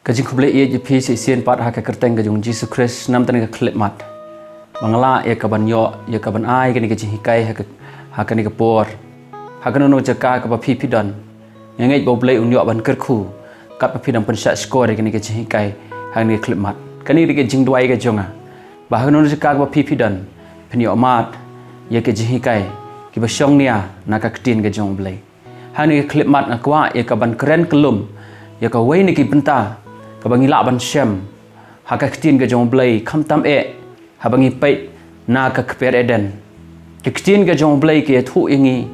Kajing kuble ia jepi si sien pat ha ka kerteng kajung Jesus Christ nam tan ka klip mat. Bangla ia ka ban yo ia ka ban ai kani ka hikai ha ka ni ka por. Ha ka no jaka ka pa pi don. Ngai bo blai un yo ban ker khu. Kat pa pi dam pen sha score kani ka hikai ha ni klip mat. Kani ri ka jing duai ka jonga. Ba ha no jaka ka pa pi don. Pen yo mat ia ka hikai ki ba syong nia na ka ktin ka jong blai. Ha ni klip mat na kwa ia ka ban keren kelum. Ia ka wei ni ki benta. Kabangi laban syam haka ketin ke jong blai kham tam habangi pai na ka kper eden ketin ke jong blai ke thu ingi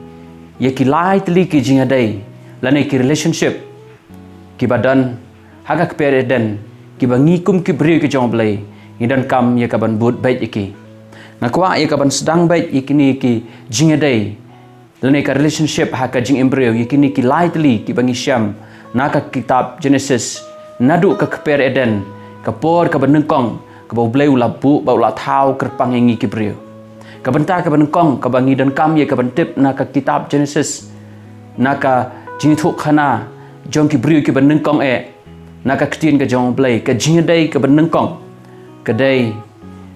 ye ki lai tli ki jinga dai lane ki relationship ki badan haka kper eden ki bangi kum ki bri ke jong blai idan kam ye ka ban but bai iki ngakwa ye ka ban sedang bai ikini ki jinga dai lane ka relationship haka jing embryo ikini ki lai tli ki bangi syam na ka kitab Genesis nadu ka keper eden ka por ka benengkong ka bau bleu labu bau la thau kerpang yangi kibriu ka benta ka benengkong ka bangi dan kam ye ka bentip na ka kitab Genesis na ka jingithu khana jong kibriu ki benengkong na ka ktin ka jong blai ka jingdai ka benengkong ka dai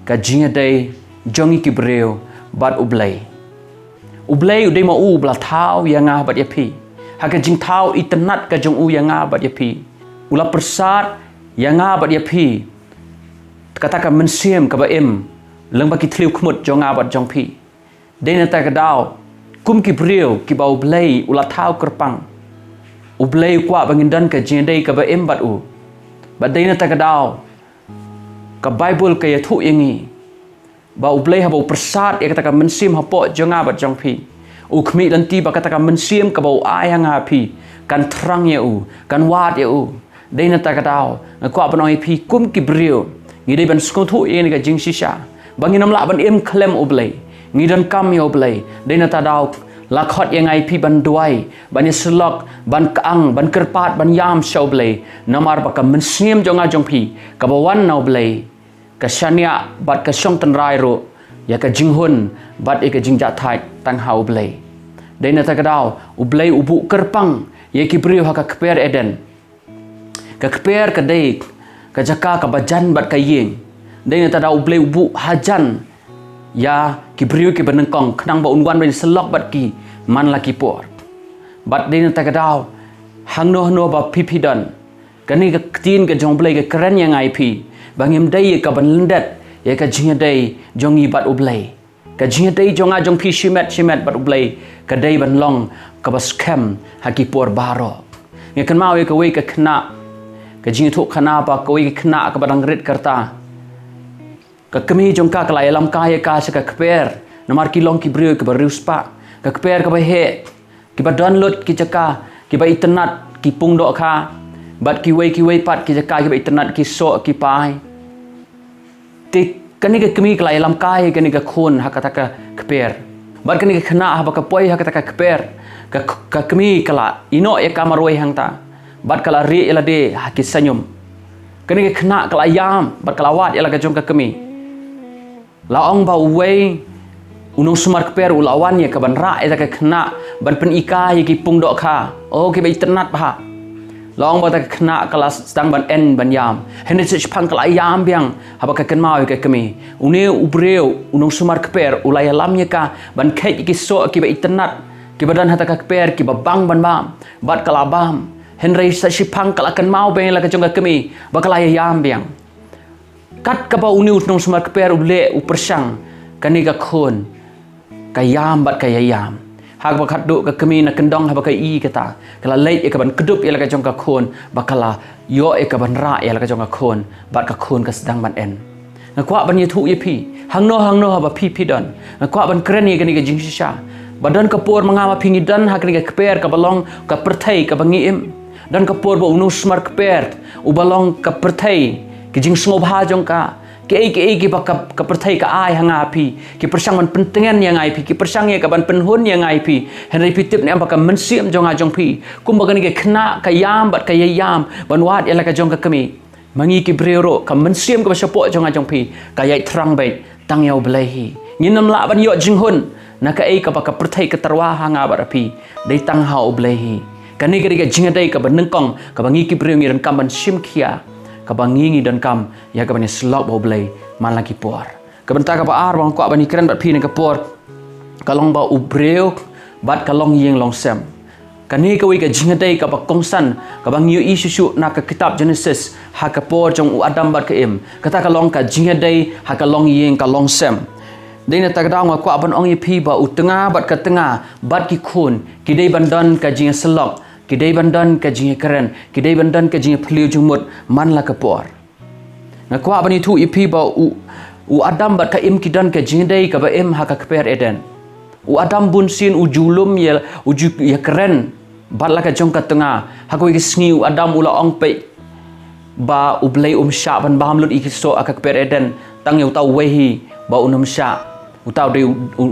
ka jingdai jongi kibriu bat ublai udai ma u bla thau yanga bat yapi ha ka jing thau itnat ka jong u yanga bat yapi ulah persat yang abat dia pi katakan mensiam ka ba em leng ba ki thliu khmut jong abat jong pi deina ta ka dau kum ki briu ki bau blai ulah thau kerpang u blai kwa bangindan ka jendai ka ba em bat u ba deina ta ka dau ka bible ka ya thu yangi ba u blai ha bau persat ya katakan mensiam ha po jong abat jong pi u khmi dan ti ba katakan mensiam ka bau ayang ha pi kan terang ya u kan wat ya u Dena tak tahu, aku apa nak pi kum kibriu, ngidai ban skothu ini ka jing sisa, bangi nam la ban em klem oblay, ngidan kam ya oblay, dena tak tahu, lakhot yang ai pi ban duai, ban selok, ban kaang, ban kerpat, ban yam sya oblay, namar ba ka mensim jonga jong pi, ka bawan na oblay, ka syania bat ka syong tan rai ro, ya ka jinghun bat e ka jing jathai tang ha oblay. Dena tak tahu, oblay ubu kerpang, ye kibriu ha ka kper eden. Ka kper ka dai ka jaka ka bajan bat ka yeng dai na tada ublei ubu hajan ya ki briu ki benengkong khnang ba unwan ben selok bat ki man la ki por bat dai na ta ka daw hang no ba pipidon kani ka tin ka jong blei ka kran yang ai pi bangim dai ka ban lendat ya ka jing dai jong i bat ublei ka jing dai jong a jong pi shimet bat ublei ka dai ban long ka ba scam ha ki por baro nge kan mau ka wei ka khna ka jing thu khana pa koi khna ka badang rit karta ka kami jong ka klai lam ka ye ka sa ka kper namar ki long ki brio ka barus pa ka kper ka ba he ki ba download ki jaka ki ba internet ki pung do kha bat ki wei pat ki jaka ki ba internet ki so ki pai ti kani ka kami klai lam ka ye kani ka khon ha ka ta ka kper bat kani ka khna ha ba ka poi ha ka ta ka kper ka kami kala ino ye ka maroi hang ta bat kala ri ela de hakis senyum kani ke kena kala yam bat kala wat ela ka jong ka kemi laong ba wei unong sumar kper ulawan ye ka ban ra eta ka kena ban pen ika ye ki pung dok kha o ki ba internet ba laong ba ta kena kala stang ban en ban yam hene se pang kala yam biang ha ba ka ken mau ka kemi une ubreu unong sumar kper ulaya lam ye ka ban khet ki so ki ba internet ki badan hata ka kper ki ba bang ban bam bat kala bam Henry sa sipang kalakan mau beng la ka jong ka kemi bakala yam biang kat ka ba uni utnong smar kper ule u persang kani ka khon ka yam bat ka yam hak ba khat do ka kemi na kendong ha ba ka i kata kala leit e ka ban kedup e la ka jong ka khon bakala yo e ka ban ra e la ka jong ka khon bat ka khon ka sedang ban en na kwa ban ye thu ye pi hang no ha ba pi don na kwa ban kren ye kani ka jing sisa badan ka por mangama pingi dan ha kani ka kper ka balong ka perthai ka bangi im dan kapur ba unus smart kper ubalong ka perthai ki jing sngob ha jong ka ki ba ka perthai ka ai hanga pi ki persang man pentengan yang ai pi ki persang ye ka ban penhun yang ai pi henry pitip ne ba ka mensiam jong a jong pi kum ba ni ke khna ka yam bat ka yam ban wat ela ka jong ka kami mangi ki brero ka mensiam ka sapo jong a jong pi ka yai thrang bai tang yau blai hi nginam la ban yo jing hun na ka ai ka ba ka perthai ka tarwa hanga ba pi dai tang ha blai hi Kani ka jingadai ka banengkong ka bangi ki priu ngi dan kam ban sim khia ka bangi ngi dan kam ya ka ban slok bo blai man lagi por. Ka benta ka ba ar bang kwa bani kren bat phi ni ka por. Ka long ba ubreu bat ka long yeng long sem. Kani ka wi ka jingadai ka ba kongsan ka bang yu isu na ka kitab Genesis ha ka por jong u Adam bat ka im. Kata ka long ka jingadai ha ka long yeng ka long sem. Dina tak daw nga kwa ban ong ipi ba u tengah bat ka tengah bat ki khun kidai bandan ka jinga selok kidai bandan ka jinga keren kidai bandan ka jinga phliu jumut man la ka por. Nga kwa ban itu ipi ba u Adam bat ka im kidan ka jingadai ka ba im ha ka kper Eden. U Adam bun sin u julum ya keren bat la ka jong ka tengah ha ko isngi u Adam ula ong pe ba u blai sya ban baham lut ikiso aka kper Eden tang yu tau wehi ba unam sya utau de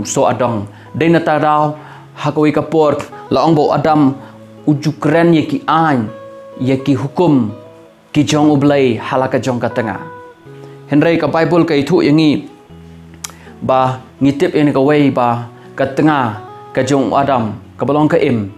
so adong de na ta daw hakoi ka por la ong bo Adam uju keren ye ki an ye ki hukum ki jong ublai halaka jong ka tengah henry ka Bible ka itu yangi ba ngitip ini ka wei ba ka tengah ka jong Adam ka balong ka im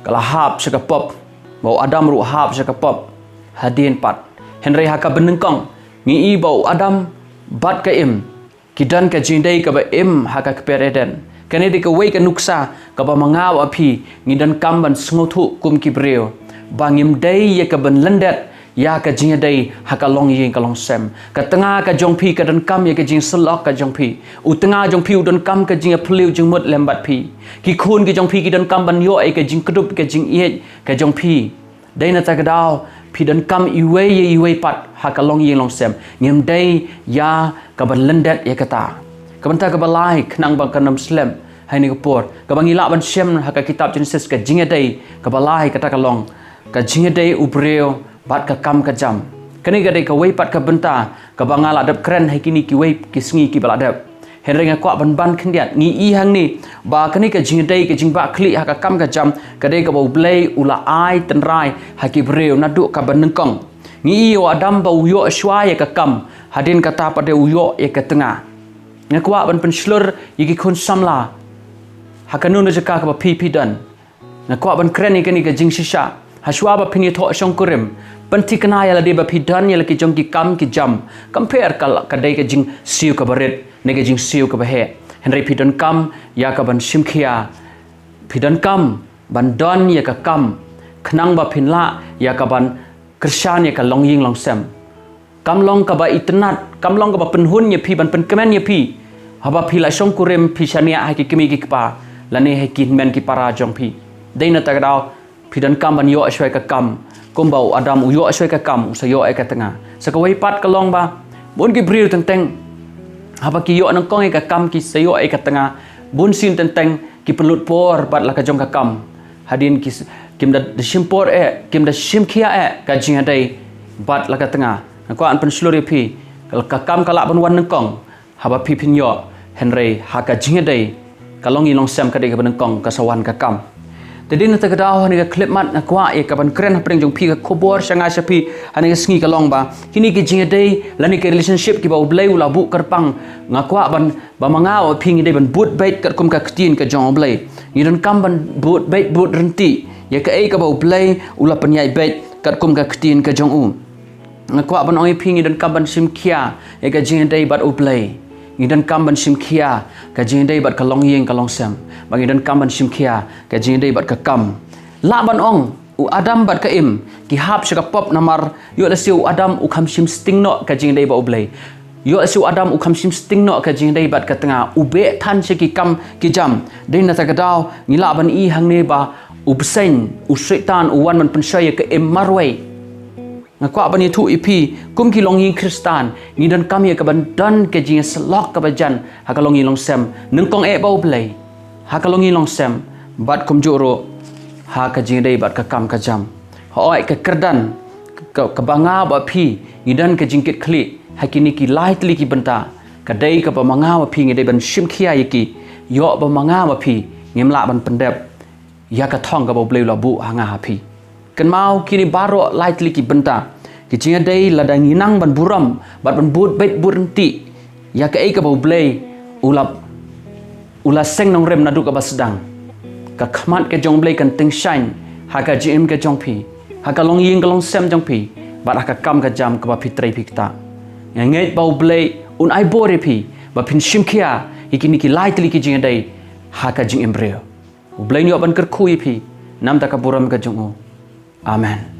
ka lahap sa ka pop ba Adam ru hap sa ka pop hadin pat henry haka benengkong ngi ba Adam bat ka im kidan ka jindai ka ba im haka kper Eden kani de ka wei ka nuksa ka ba mangaw api ngidan kamban sngotu kum kibreo bangim dai ye ka ban lendet ya ka jindai haka long yin ka long sem ka tengah ka jong pi ka dan kam ye ka jing selok ka jong pi u tengah jong pi u dan kam ka jing phliu jing mut lembat pi ki khun ki jong pi ki dan kam ban yo ai ka jing kedup ka jing ye ka jong pi dai na ta ka daw pi dan kam iwei pat haka long yin long sem ngim dai ya ka ban lendet ya kata ka banta ka balai knang bang kanam slem hai ni kapor ka bang ila ban sem haka kitab Genesis ka jinga dai ka balai kata ka long ka jinga dai ubreo bat ka kam ka jam kani ka dai ka wei pat ka banta ka bangala dap kren hai kini ki wei ki sngi ki baladap henry nga kwa ban khendiat ngi i hang ni ba kani ka jinga dai ka jingba kli haka kam ka jam ka dai ka bau blai ula ai tan rai haki breo na du ka ban nengkong ngi i Adam bau yo shwa ya ka kam hadin kata pada uyo ya ke tengah nga kwa ban penslur yiki khun samla hakanu na jaka ka pi dan nga kwa ban kren ni kani ka jing shisha hashwa ba phini tho shong kurim panti kana ya la de ba pi dan ya la ki jong ki kam ki jam compare ka dai ka jing siu ka baret ne ka jing siu ka ba he henry pi dan kam ya ka ban simkhia pi dan kam ban don ya ka kam khnang ba phinla ya ka ban krishan ya ka long ying long sem kam long ka ba itnat kam long ka ba penhun ye pi ban pen kemen ye pi haba pi la shong kurem pi shania ha ki kimi ki pa la ne he kin men ki para jong pi deina ta daw pi dan kam ban yo ashwai ka kam kom bau Adam u yo ashwai ka kam sa yo ai ka tengah sa ka wei pat ka long ba bon ki bril teng haba ki yo nang kong ai ka kam ki sa yo ai ka tengah bun sin teng ki pelut por pat la ka jong ka kam hadin ki kim da shimpor kim da shimkhia ka jing dai bat la ka tengah ko an pen slori pi ka kam kala ban wan nengkong haba pi pin yo henry haka jing dai ka long long sem ka dai ka ban nengkong ka sawan ka kam tadi na ta daw ni ka clip mat na kwa ka ban kren pring jong pi ka khobor sanga sapi ani ka sngi ka long ba kini ki jing dai la ni ka relationship ki ba blai ula bu karpang nga kwa ban ba manga o ping dai ban but bait ka kum ka ktin ka jong blai ni dan kam ban but bait but renti ya ka ai ka ba blai ula penyai bait ka kum ka ktin ka jong nga kwa ban oi ping dan kam ban sim khia ya ka jing dai bat uplay ngidan kam ban sim khia ka jing dai bat ka long yeng ka long sem bang ngidan kam ban sim khia ka jing dai bat ka kam la ban ong u Adam bat ka im ki hap shaka pop namar yo la siu Adam u kham sim sting no ka jing dai ba uplay yo siu Adam u kham sim sting no ka jing dai bat ka tengah u be than se ki kam ki jam dei na ta ka daw ngila ban i hang ne ba u psen u setan u wan man pensaya ka im marwai nga kwa ban itu ipi kum ki long yin kristan ni dan kami ka ban dan ke jing selok ka bajan ha ka long yin long sem nung kong e bau play ha ka long yin long sem bat kum juro ha ka jing dai bat ka kam ka jam hoi ka kerdan ka banga ba pi ni dan ka jing kit kli ha ki ni ki lightly ki banta ka dai ka ba manga ba pi ngi dai ban sim khia yiki yo ba manga ba pi ngem la ban pendep ya ka thong ka bau play la bu ha nga ha pi kan mau kini baro lightly ki benta ki jinga dai la dang inang ban buram bat ban but bait burenti ya ka ai ka bau blay ula seng nong rem nadu ka basdang ka khmat ke jong blay kan ting shine haka jim ke jong phi haka long ying ka long sem jong phi bat haka kam ka jam ka ba phi trei phi ta ngai bau blei un ai bore phi ba phin sim khia ikini ki lai tli ki jing dai haka jing embryo blei ni oban ker khui phi nam ta ka buram ka jong amen.